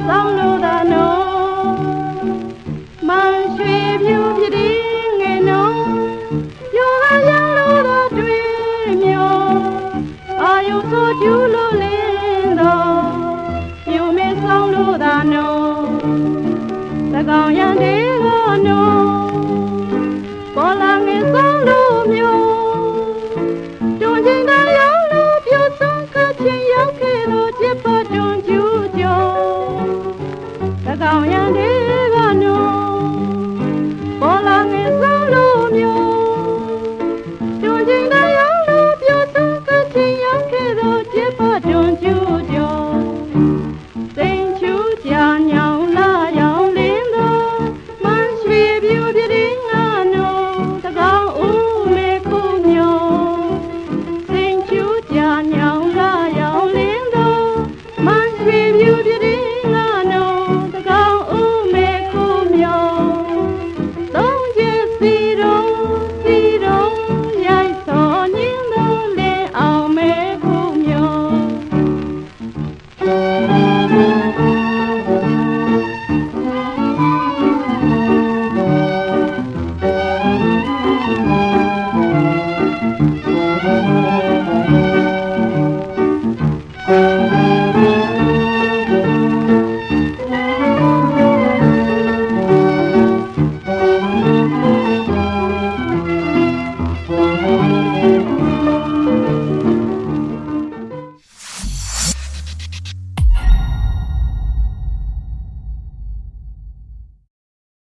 ဆောင်လို့သာနော်မန်ရွှေဖြူပြတဲ့ငယ်နော်ပြောကရောက်လို့သာတွေ့မျောအာယုဆိုကျူးလို့လင်းတော့ပြူမေဆောင်လို့သာနော်သကောင်ရန်တွေကနော်ပေါ်လာငယ်ဆောင်လို့မျိုးတွန်ချင်းသာရောက်လို့ပြူဆုံးကချင်းရောက်ခဲ့လို့ချစ်ပါတွန်ကျူးကျော်သကောင်ရန်တွေကနော်ပေါ်လာငယ်ဆောင်လို့မျိုးတွန်ချင်းသာရောက်လို့ပြူဆုံးကချင်းရောက်ခဲ့လို့ချစ်ပါတွန်ကျူးကျော်စိန်ချူးကြညောင်လာရောက်လင်းတော့မန်ရွှေပြူပြတဲ့ငါနော်သကောင်ဦးမေခုမျိုးစိန်ချူးကြညောင်လာရောက်လင်းတော့မန်ရွှေပြူပြတဲ့ငါနော်သကောင်ဦးမေခုမျိုးသုံးချက်စီရုံရိုက်စောညင်းလို့လင်းအောင်မေခုမျိုး